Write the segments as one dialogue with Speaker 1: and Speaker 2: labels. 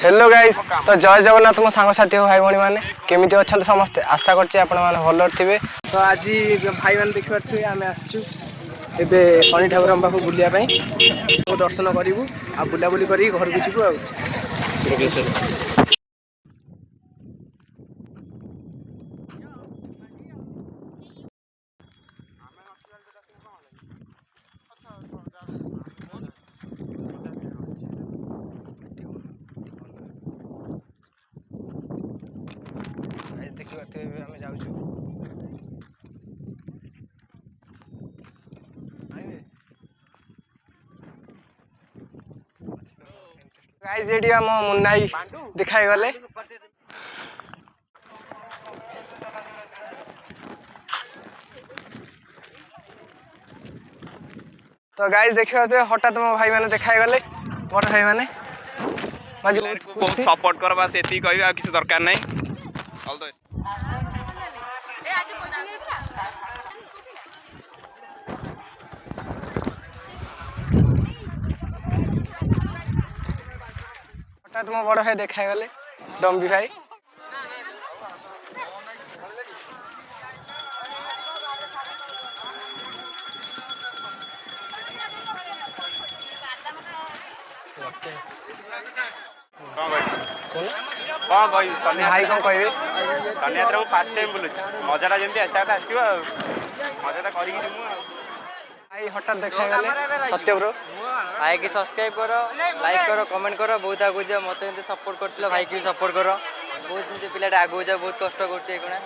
Speaker 1: Hello guys तो जय जगन्नाथ मो सांगसाथी हो भाई भणी माने केमिति अछंत समस्ते आशा करछि आपण माने भलो थिबे। तो आज भाई माने देखि पारछु आमे आछछु एबे शनि ठाकुर हम पाखु बुलिया पई तो दर्शन करिवु आ बुला बुली करी घर को जिवु आ देखि पारछु एबे आमे जाउछु गाइस एडी हम मुन्नाई दिखाई गले तो गाइस देखियो तो हठात मो भाई माने देखाई गले बड़ भाई माने माजी
Speaker 2: बहुत सपोर्ट कर बस एती कहबे आ किसी दरकार नहीं ऑल द बेस्ट।
Speaker 3: ए आज कोचिंग हेला
Speaker 1: हठात मो बड़ भाई देखाई गले डम्बी भाई भाई कौन कहबे
Speaker 2: धन्यवाद फास्ट टाइम बोलु मजाटा जेमती आसाटा आसीबो मजाटा करी दिमु
Speaker 1: भाई हठात देखाई गले सत्य ब्रो
Speaker 4: भाई की सब्सक्राइब करो लाइक करो कमेंट करो बहुत आगु जा मत एंते सपोर्ट करथिलो भाई की सपोर्ट करो बहुत एंते पिलाटा आगु जा बहुत कष्ट करछे कोना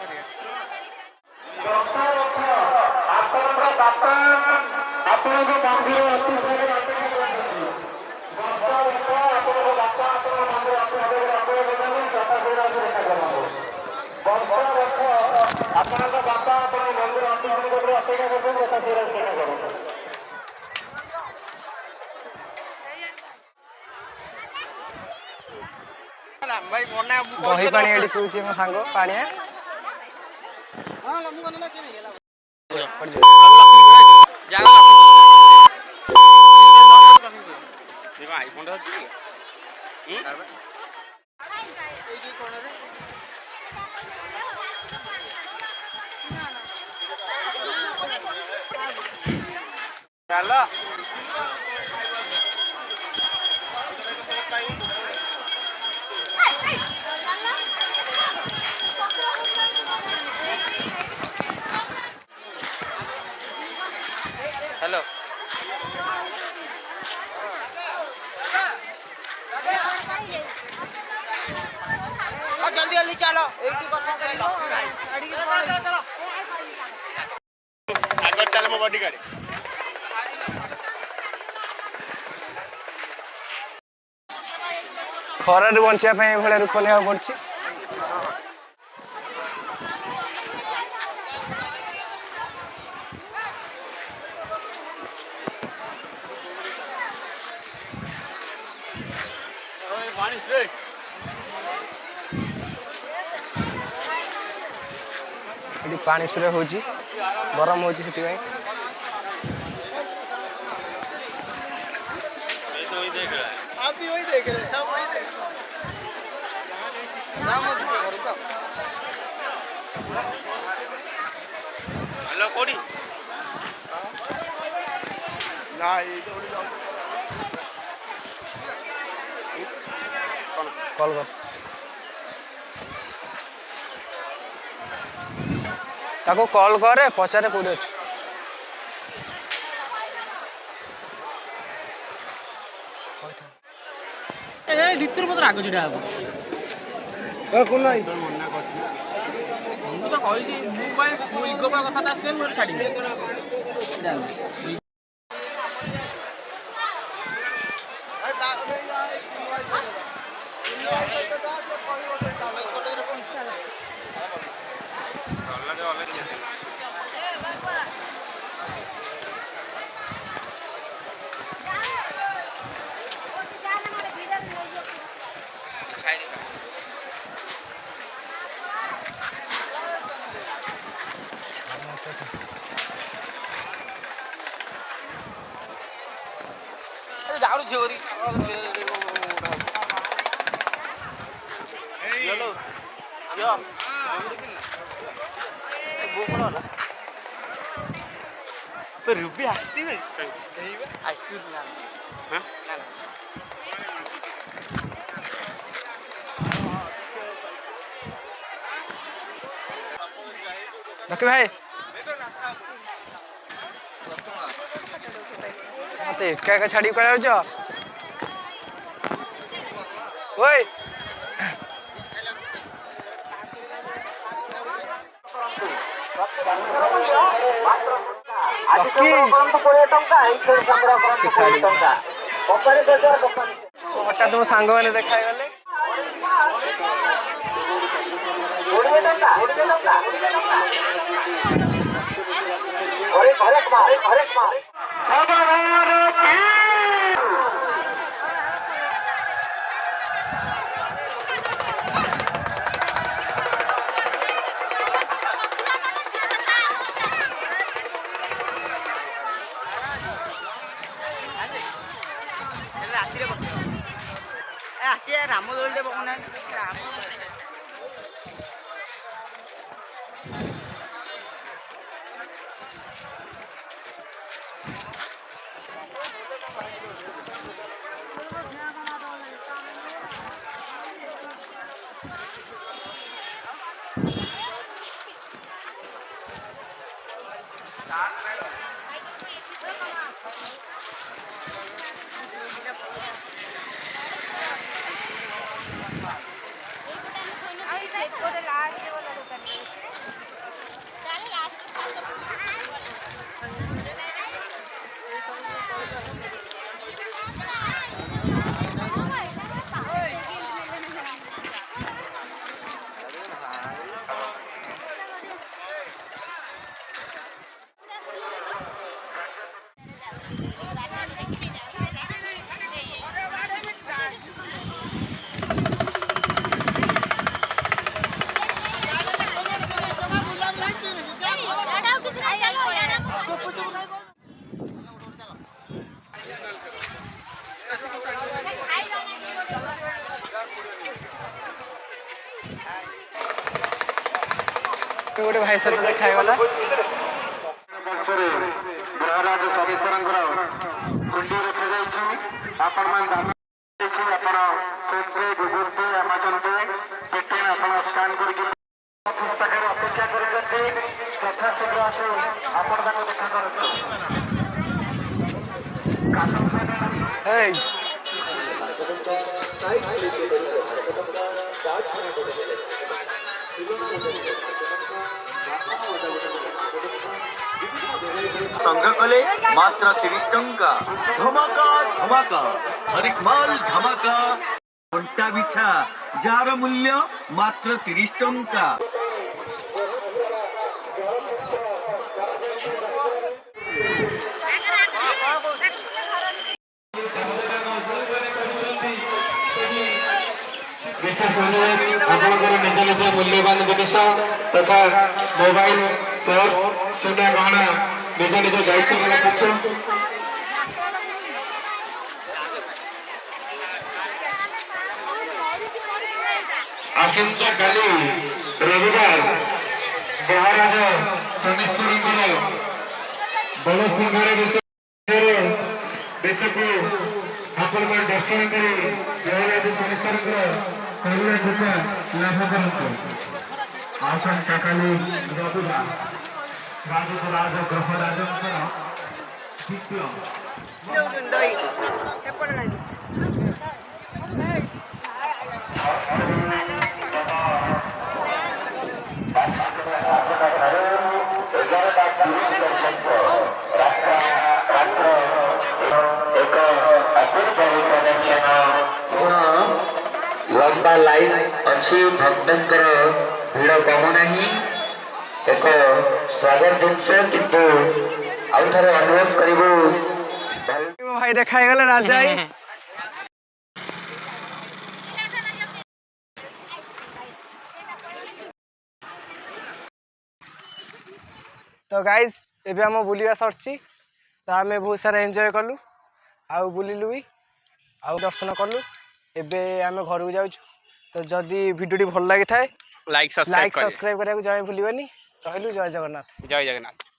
Speaker 2: भाई मना
Speaker 1: दही पानी एडी पिउछि मो सांगो पानी
Speaker 2: आईफोन अछि चलो
Speaker 4: हेलो जल्दी जल्दी चलो एक कथा करी चलो चलो
Speaker 2: आगर चल मो बॉडी गाड़ी
Speaker 1: खरारे बंचिया पई भले रूप लेवा पड़छि एडी पानी स्प्रे होछि गरम होछि सेति पई
Speaker 2: आप भी वही देख रहे सब वही देख हेलो कोडी ना ये तो
Speaker 1: कॉल कर ताको कॉल करे पचारे कोडी अछि
Speaker 4: ए भितर मत राग छिडा हो
Speaker 1: ए कोन नाही
Speaker 4: मन्ना करछि मु तो कहि मु भाई मु इगो बा कथा आसे मु छाडी जाऊ झोरी
Speaker 2: ରୁବି ଆସିବେ
Speaker 4: ଆସିବୁ ନା ନା
Speaker 1: ଲକି ଭାଇ ମତେ ଏକା ଏକା ଛାଡ଼ିକି କୁଆଡ଼େ ଯାଉଛ? ଓଇ ହଠାତ୍ ମୋ ସାଙ୍ଗମାନେ ଦେଖା ହେଇଗଲେ।
Speaker 4: ରାତିରେ ଆସିବା ରାମ ଦୋଳିଟେ ପକଉନାହାନ୍ତି ରାମ
Speaker 1: ଗୋଟେ ଭାଇ ସହିତ ଦେଖା ହେଇଗଲା।
Speaker 5: ଗ୍ରହରାଜ ଶନିଶ୍ୱରଙ୍କର କୁଣ୍ଡି ରଖାଯାଇଛି। ଆପଣମାନେ ଦାନ ଆପଣ PhonePe Google pay Amazon pay Paytm ଆପଣ ସ୍କାନ କରିକି ପୁସ୍ତକରେ ଅପେକ୍ଷା କରୁଛନ୍ତି। ଯଥାଶୀଘ୍ର ଆସି ଆପଣ ତାଙ୍କୁ ଦେଖା କରନ୍ତୁ।
Speaker 6: ସଂଗ୍ରହ କଲେ ମାତ୍ର 30 ଟଙ୍କା। ଧମାକା ଧମାକା ହରିକ ମାଲ ଧମାକା ଘଣ୍ଟା ବିଛା ଯାହାର ମୂଲ୍ୟ ମାତ୍ର 30 ଟଙ୍କା।
Speaker 5: ବିଶେଷ ଅନୁରୋଧ ଆପଣଙ୍କର ନିଜ ନିଜ ମୂଲ୍ୟବାନ ଜିନିଷ ତଥା ମୋବାଇଲ ପର୍ସ ସୁନା ଗହଣା ନିଜ ନିଜ ଦାୟିତ୍ୱରେ ରଖନ୍ତୁ। ଆସନ୍ତାକାଲି ରବିବାର ମହାରାଜ ଶନିଶ୍ୱରଙ୍କର ବଳସିଂହାର ବେଶକୁ ଆପଣମାନେ ଦର୍ଶନ କରି ମହାରାଜ ଶନିଶ୍ୱରଙ୍କର କରୁଣା କୃପା ଲାଭ କରନ୍ତୁ। ଆସନ୍ତାକାଲି ରବିବାର ରାଜ ଗ୍ରହ ରାଜଙ୍କର ଦ୍ୱିତୀୟ
Speaker 7: ଲମ୍ବା ଲାଇନ ଅଛି, ଭକ୍ତଙ୍କର ଭିଡ଼ କମ ନାହିଁ। ଏକ ସ୍ୱାଗତ ଜିନିଷ, କିନ୍ତୁ ଆଉ ଥରେ ଅନୁରୋଧ କରିବୁ
Speaker 1: ଭାଇ ଦେଖା ହେଇଗଲେ ରାଜା ଭାଇ। ତ ଗାଇଜ୍ ଏବେ ଆମ ବୁଲିବା ସରିଛି। ତ ଆମେ ବହୁତ ସାରା ଏନ୍ଜୟ କଲୁ, ଆଉ ବୁଲିଲୁ ବି, ଆଉ ଦର୍ଶନ କଲୁ। ଏବେ ଆମେ ଘରକୁ ଯାଉଛୁ। ତ ଯଦି ଭିଡ଼ିଓଟି ଭଲ ଲାଗିଥାଏ
Speaker 2: लाइक सब्सक्राइब
Speaker 1: सब्सक्राइब करने को जय भूलिबनी। कहलु जय जगन्नाथ।
Speaker 2: जय जगन्नाथ।